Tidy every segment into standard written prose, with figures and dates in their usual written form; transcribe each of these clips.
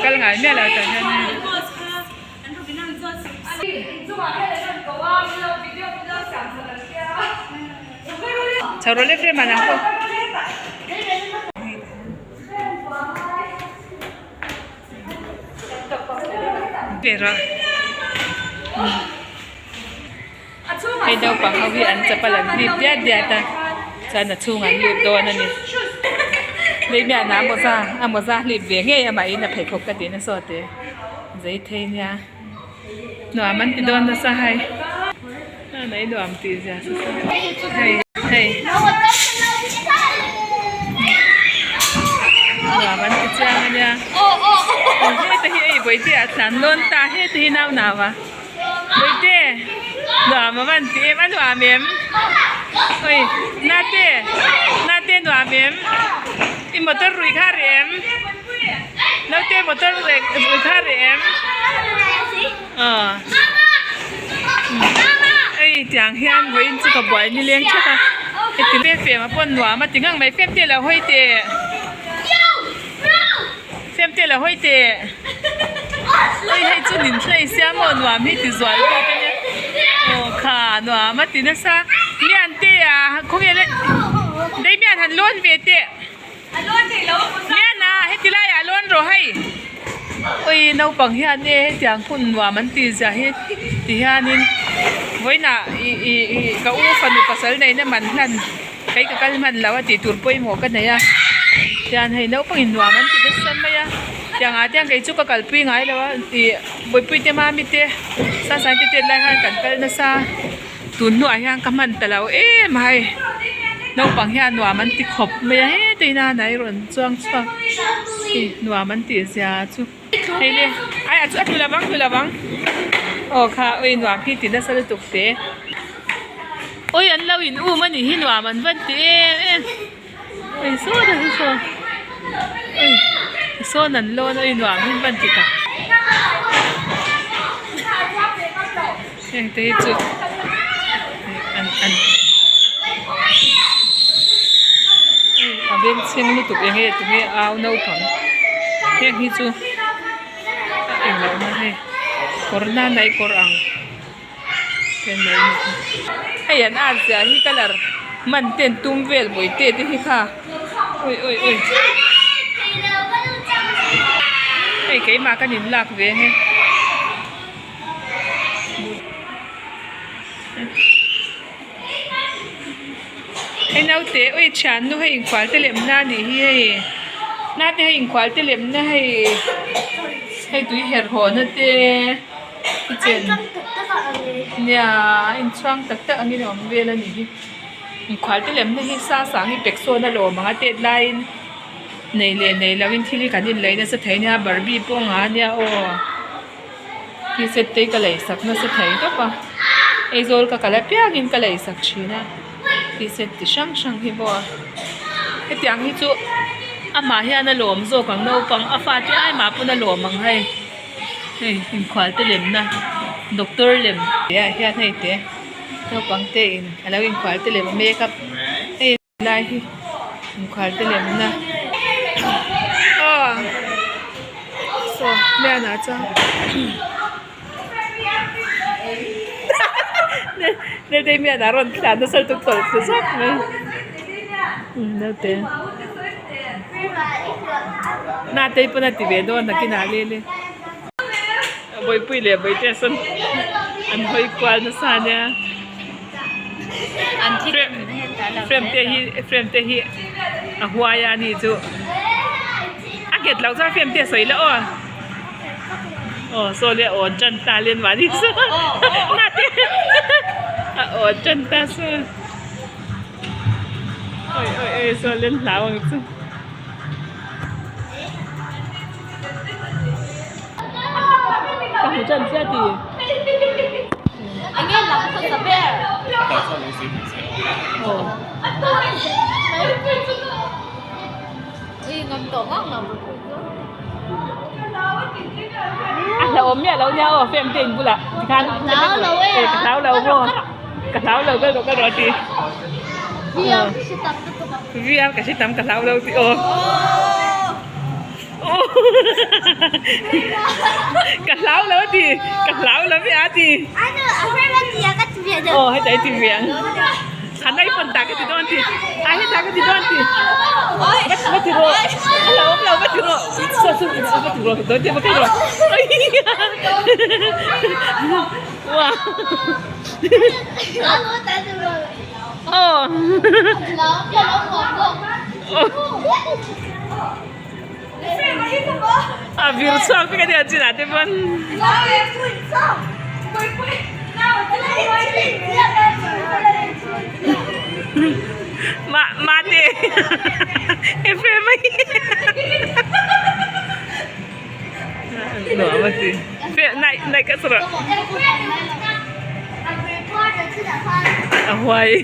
cả cái ngày mẹ là tại nên sau đó lấy phim mà nào không về rồi hay đâu bằng hao việnจะไปหลังรีบแยกเดียดจะน่ะชูงานรีบโดนนั่นนี่รีบเนี่ยน้ำบ่ซ่าบ่ซ่ารีบเวียงเงี้ยมาอีน่ะเผยพกกันดีนะสอดเด้ใจเทเนี่ยหนูมันติดโดนนะซ่าให้ไหนดูอ่ำตีจ้ะให้ให้หนูมันติดจ้าเนี่ยให้ตัวที่บ่ได้สันล้นตาให้ตัวที่หนาวๆว่ะบ่ได้หนูมันตีมันหนูแม่มโอ้ยนาเต้หนูแม่มอีมอเตอร์รุยค่าเรียมแล้วเต้มอเตอร์รุยค่าเรียมไอ้จางเฮียนไว้จะกับบ่อยนี่เลี้ยงชักอ่ะไอ้ที่เฟียมาปนหวามาถึงข้างไม่เฟียมเต้แล้วห้อยเต้เฟียมเต้แล้วห้อยเต้ไอ้ให้จุนินใช้เสียมหวาไม่ติดสวยก็เป็นเนี่ยโอ้ค่ะหวามาติดนะซะเมียนเต้อะคงยังได้เมียนหันล้วนเวเต้เมียนนะให้ติไล่อะล้วนรอให้โอ้ยน้องปังเฮียนเนี่ยจางคุณว่ามันตีจะให้ตีเฮียนินไว้น่ะกะอู้ฟันอุปสรรคในนั้นมันนั่นใครก็กันมันแล้วว่าตีตูดป่วยหมอกันไหนอะจานให้น้องปังหินว่ามันตีจะสั่นไหมอะจางอาจารย์ใครจุกกับปีไงแล้วว่าตีบ่ปุยเตมามิเตซาเตไล่หันกันกันนะซาตุนหน่วยยังกำมันแต่เราไม่น้องปังเฮียนว่ามันตีขบไม่ให้ตีหน้าไหนร่นจ้วงหน่วยมันตีเสียจุไอ้เนี่ยไอ้จุดละบังโอ้ค่ะโอ้ยหน่วยพี่ตีน่าสนุกตุกเตะโอ้ยอันเราอินมันนี่หินหน่วยมันวันตีโอ้ยโซ่เด้อโซ่โอ้ยโซ่นั่นโลนโอ้ยหน่วยหินวันตีค่ะยังตีจุดอันเบนเชียงนี่ตุกยังไงตุกเนี่ยเอาหน้าผังเฮียฮิจูเองเรามาให้โคโรนาในโครังเป็นไงไอ้ยันอาเซียฮิกลาร์มันเต้นตุ้มเวลบ่อยเต้ที่ฮิค่ะโอ้ยไอ้เก๋มากันนินลากเวให้ไอ้น้าเตะโอ้ยฉันนู้ให้อิงควาลเตเล็มหน้าดีให้หน้าเตะให้อิงควาลเตเล็มหน้าให้ตุยเฮร์โฮนเตะเจนเนี่ยอินช่างตักตะอันนี้เราเวลานี้อิงควาลเตเล็มหน้าให้ซาสังให้เป็กโซน่าโลมังเตะไลน์ในแล้ววินที่นี่กันนี่เลยนะสุดท้ายเนี่ยบาร์บี้ป้องงานเนี่ยโอ้ที่เสร็จเตะกันเลยสักน่าสุดท้ายก็ปะไอโซลก็กันแล้วเปียกินกันเลยสักชีนะที่เสร็จที่ช่างที่บ่ไอ้ที่ยังที่จู่อามาเฮียน่ะหลวมโซ่ของเราปังอาฟาที่ไอ้มาปุ่นน่ะหลวมมังให้เฮ้ยอินควาลเตเล็มนะด็อกเตอร์เล็มเฮียให้เตะเราปังเตอินแล้วอินควาลเตเล็มเมคับไอ้ไล่อินควาลเตเล็มนะอ๋อโซ่แม่น่าจะได้เมียน่ารอนขนาดนั้นสุดตุกสุดสักไหมนั่นเองน่าเตยปุ่นน่าติเวโดนนักกินอะไรเลยบ่อยปุ่ยเลยบ่อยเจสันอันหอยกวาลนั่นซะเนี่ยอันที่เฟรมเตฮีหัวยานี่จูอาเกตเราจะเฟรมเตสวยแล้วอ๋อโซเลียโอจันตาเลียนหวานที่สุดน่าเตยโอ้จันตาสุดโอ้ยโซเลียนหลาวสุดก็หูจันเสียดีอันนี้หลังคนสเปร์โอ้ngâm tổ ngóc mà là ốm nhẹ lâu nhau ở phim tình cũng là khăn tháo lâu ấy cả tháo lâu vô cả tháo lâu cái đó thì vi cả sĩ tắm cả tháo lâu thì กันเล้าแล้วดิกันเล้าแล้วพี่อาร์ตีโอ้ให้ใจตีเวียงขันได้คนตากกันติดด้านทีไอ้ให้ตากกันติดด้านทีไม่ติดโรเราไม่ติดโรสู้ไม่ติดโรโดนเจ็บไม่ติดโรว้าวโอ้virus aku kan dia cina depan mati Efrem lagi no mati naik ke surau Hawaii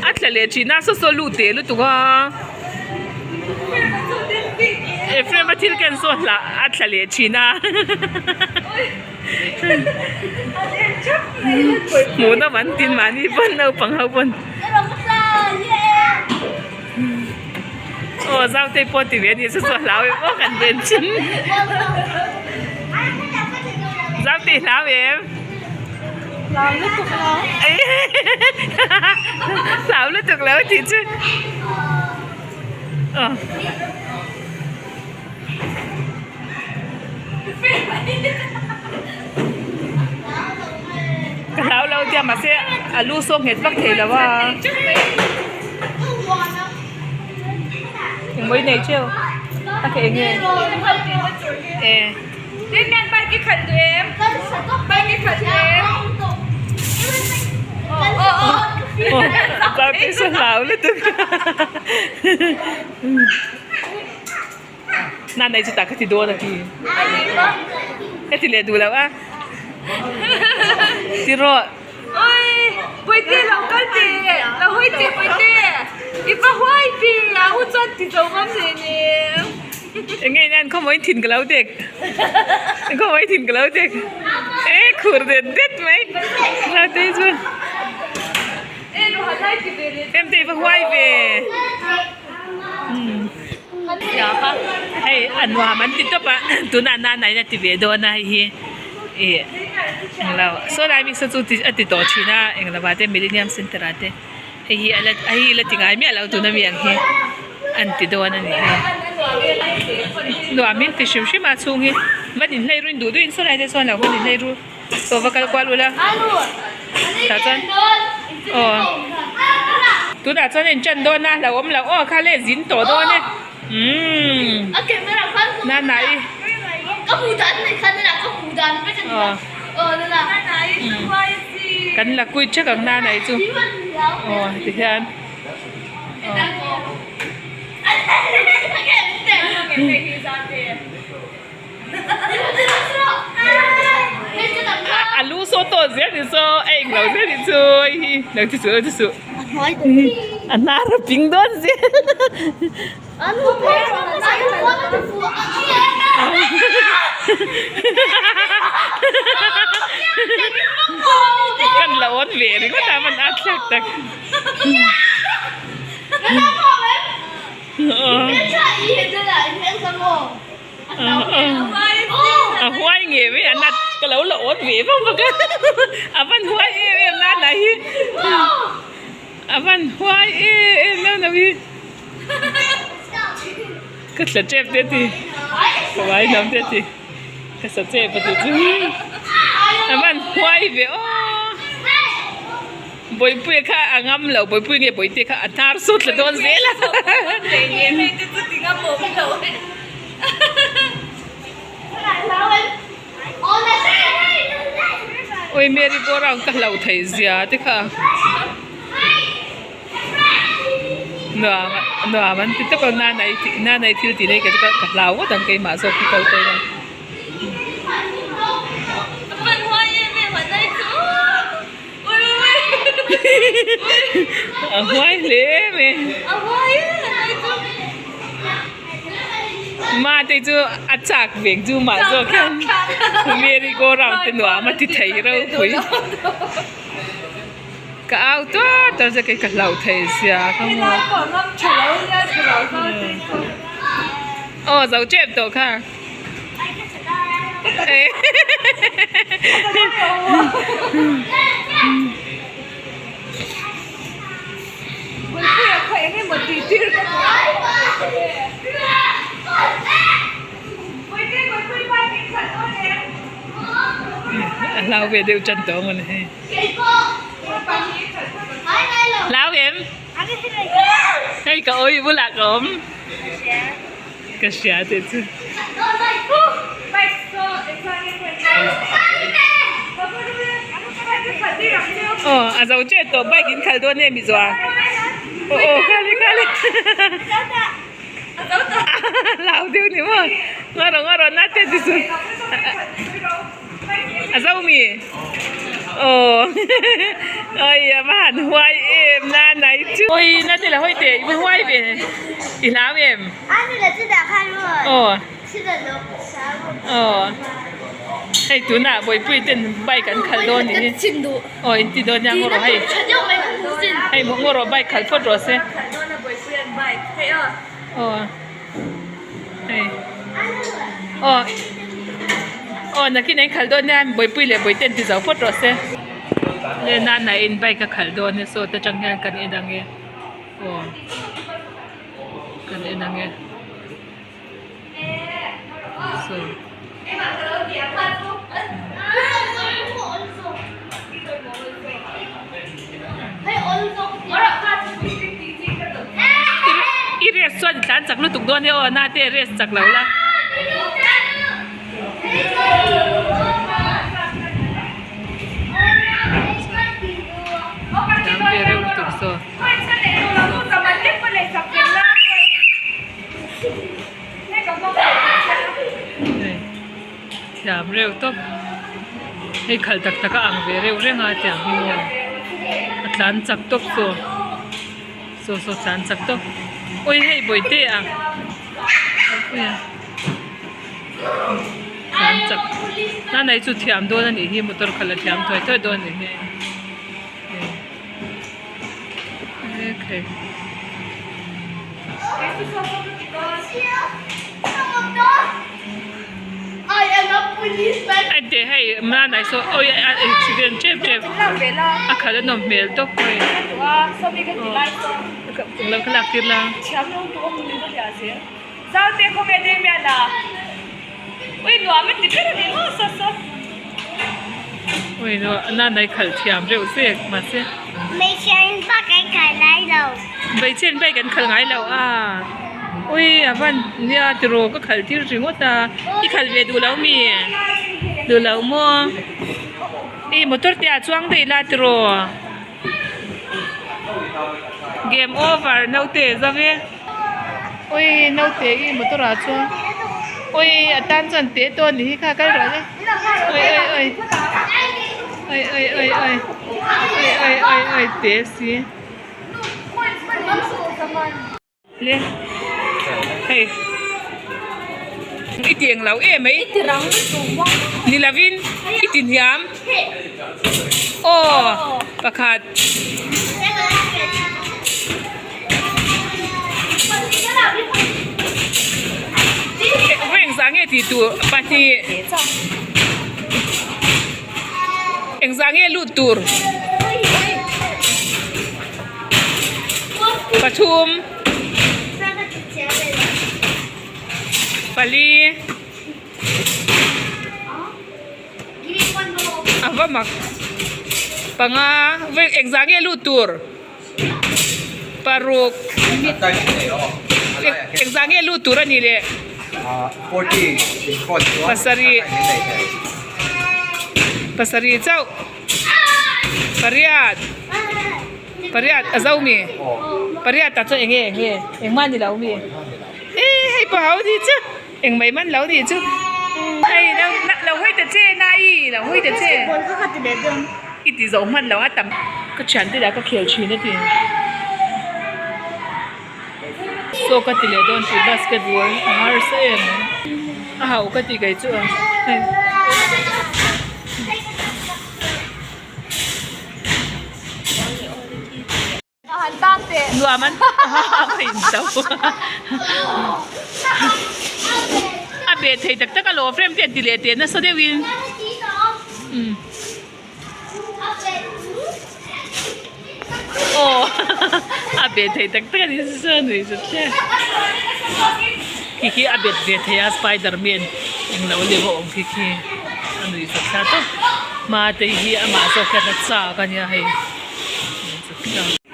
atla le China so lute lu tu ka Efrem matil kan so la atla le China mu na man tin mani pon no pang hau pon oh zau te po ti ve ni so lao o kan den chin zau te lao em lao lúc tục lao lao lúc tục lao thì chứ lao lâu thì mà sẽ lu xuống hết bắc thể là ba mấy này chưa các cái nghe đến nhanh bay cái khẩn của em bay cái khẩn của em sao cái số lão lên đượcนั่นในจุดตาก็ติดตัวนะทีแค่ที่เรียนดูแล้วอ่ะที่รอดโอ้ยไปเที่ยวเราก็เที่ยวเราห้อยเที่ยวไปเที่ยวอีป้าห้อยปีอ่ะหุ่นจัดที่โจมมันเลยเนี่ยยังไงนั่นเขาไม่ถิ่นกับเราเด็กเขาไม่ถิ่นกับเราเด็กเอ๊ะขูดเด็ดเด็ดไหมเราเด็ดจ้ะเต็มที่ป้าห้อยปีเดี๋ยวป่ะให้อันว่ามันติดตัวปะตัวนานๆไหนนะที่เวโดนนะเฮ้เราส่วนอะไรมีสักจุดติดต่อชีน่าเองเราว่าแต่มิลเลนเนียมเซ็นเตอร์แต่เฮ้ยอะไรติงไงมีอะไรตัวนั้นมีอย่างเฮ้อันติดโดนนั่นเองดูอามินติดชิมชิมาซูงเฮ้วันนี้เลยรู้ดูดูอินส่วนอะไรแต่ส่วนเราวันนี้เลยรู้ตัวว่ากันกว่ารู้ละตาจันโอ้ตัวตาจันเนี่ยจันโดนนะเราอมเราอ้อข้าเล่นสินต่อโดนเนี่ยนั่นไหนก็หูดันเลยคันนั่นแหละก็หูดันไม่ใช่นั่นแหละนั่นไหนกันละกุยเช็คกับหน้าไหนจูอ๋อที่แทนอันรู้โซโต้เสียดิโซเองเราเสียดิโซเราที่สุดที่สุดอันน่ารักปิงโดนเสียอันนู้นเป็นอันนู้นว่าจะฟูกันละวันเวรก็ทำมันอัดแทกตักห้วยเงี้ยไม่อันนั้นก็แล้วละวันเวรบ้างปะกันอันห้วยเอ็มนั่นไหนอันห้วยเอ็มนั่นนะพี่ก็จะเจ็บเด็ดทีก็ไว้น้ำเด็ดทีก็จะเจ็บปะจุ๊อันห้วยเวรบอยปุยค่ะงามเหล่าบอยปุยเงี้ยบอยเตะค่ะอันทาร์สุดละโดนเสียละโอ้ยเมรีโบราณก็เหล่าไทยเสียติค่ะเนื้อมันติดกับหน้าไหนที่ตีนี่ก็จะกับเหล่าว่าดังไกมาโซกิเกาเตยนะห้วยเล่ไหมมาแต่จูอัดจากเบียงจูมาโซกันเมรีโกรังเป็นหวามาที่ไทยเราคุย cái áo tốt tao sẽ cái lẩu thầy xia không mà dấu chép tổ ha lao về đều chân tổ mình lao em cái cậu ơi vui lạc ốm cái xả thế chứ dấu chết tổ bay kín khởi đôi nè bị dọa kali lao tiêu nhỉ mà ngoro nát thế chứ dấu mi ơi mà hẳn hoài em na này chứ ôi na thì là hoài tệ với hoài về thì láo em你的字打开了是的都hay tú nà bồi bùi tên bay cắn khẩn đôn thì thì đôn nhang ngoro hay một ngoro bay khẩn phốt rồi xem na khi này khẩn đôn nhang bồi bùi lệ bồi tên thì giàu phốt rồi xem nên na này in bay cái khẩn đôn nên số ta chẳng nghe cần in đang nghe cần in đang nghe so res xuân chán chặt lúc tục đôn theo na tê res chặt lâu la đám bê rêu tục so chạm rêu tốt hay khởi tắc tắc ang về rêu rêu ngã chạm hi mò chán chặt tốt so chán chặt tốt ôi hay bồi tê à chán chặt na này chú thiam đôi này hi motor khởi là thiam thôi đôi này okay anh để hay mà này số ôi accident chép khởi là nằm mệt tốt rồi cũng là cái lạc tiền là sao thế không biết em là ôi nó mới đi cái gì mà sao ôi nó na này khởi thiam rượu xe mà xe mấy chuyện ba cái lại đâu vậy trên bay gần khởi ngay lâu à ôi bạn nhà từ rồi có khởi tiêu gì ta đi khởi về đủ lâu mua đi một chút tiền choang thì là từ rồi game over nấu tệ ra về ôi nấu tệ một chút là choang ôi tan dần tệ tuần thì khá cái rồi đấy ôi tệ gì lên hey ít tiền lâu em ấy đi là vin ít tiền hiếm bạc hạt vậy sáng nghe thì tụ bà thì anh sáng nghe lụt tour bà thum Pali apa mak panga ve exange lutur paruk exange lutur ani le 40 pasari chau pariat azau mi pariat ta cho eng man ni lau mi hay bảo đi chứ em mấy mắn lâu đi chứ hay lâu hơi thật chê này lâu hơi thật chê ít tí giống mắn lâu á tầm có chán tới đã có kiểu chuyện đấy thì so cái tỷ lệ đón thì basketball har xem hậu cái tỷ cái chỗ นัวมันไม่เจ้าอาเบทเทตักตะกะโลเฟรมเตียนติเลเตียนนะโซเดวินโอ้อาเบทเทตักตะกะนี่สนุยสุดแท้คิคิอาเบทเบทเฮียสไปเดอร์แมนยังเราเรียกว่าองคิคิสนุยสุดแท้ต้องมาเตยฮีอามาโซกันนักษากันยังไงสุดแท้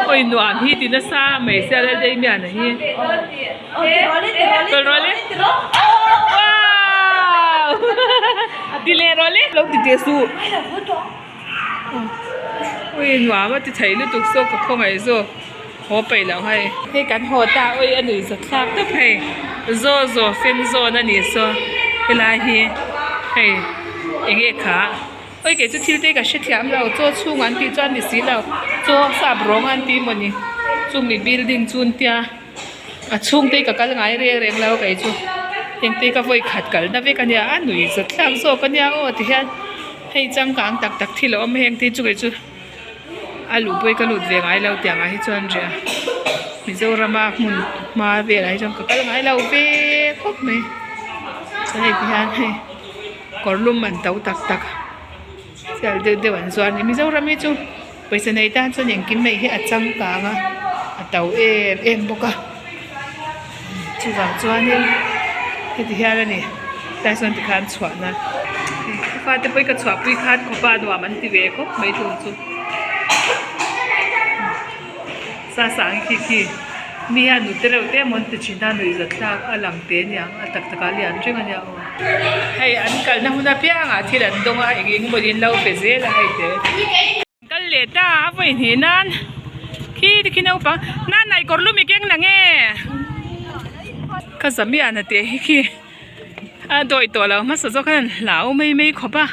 โอ้ยหนูพี่ติน่าซาไม่เสียเลยได้ไหมนะฮีตัวรอเลยว้าวดิเลรอเลยเราติดเดซูโอ้ยหนูว่าจะใช้ลูกตุ๊กโซ่กับข้าวไงโซ่หัวไปแล้วให้กันหัวตาโอ้ยอันนี้สักครั้งต้องให้โซ่เฟนโซ่นั่นนี่โซ่เวลาให้เองขาโอ้ยเกจุทิวเตกับเชทียมเราโจ้ชูงานตีจวนดิสิเราโจ้สาบร้องอันตีมันนี่จุ่มมีบิลดิ้งจุนเตียช่วงเตกับกันไงเรียงแล้วไก่จูยังเตกับไว้ขัดกันนะเวกันยาอันหนุ่ยสักครั้งโซ่กันยาโอ้ที่ให้จังกลางตักที่เราไม่เห็นที่จูไก่จูอาลูไปกันหลุดเวงไงเราเตียงไงจวนเจ้ามิเจ้ารามามุนมาเวงไงจังกับกันไงเราเวครบไหมใช่พี่ฮันให้ก่อนลุ่มมันเต้าตักเดี๋ยววันส่วนนี้มิเจ้ารามีจูไปสนัยด้านส่วนอย่างกินไม่ให้อัดจังกลางอ่ะเต้าเอ็มบุกอ่ะจูฝั่งส่วนนี้ที่ที่ฮันนี่แต่ส่วนที่ขันส่วนนะฟ้าจะไปกระสอบไปคัดของป้าหนูมันที่เวครบไม่ถูกจูสาสังคิมีอันนุตเรวเตมันติดชินดานุยจัตตาอลังเตียนยังตักกาลีอันจริงอันยังให้อันกัลนะหุ่นเปียงอ่ะที่รันดงอ่ะเองบดินเราเปเซลให้เตกัลเลต้าไปที่นั่นคิดเอาปังนั่นไหนกอลุ่มอีกยังนังเอ๋ข้าสามีอันนั้นเตะคิโดยตัวเรามาสะจกันเหลาไม่ขบป่ะ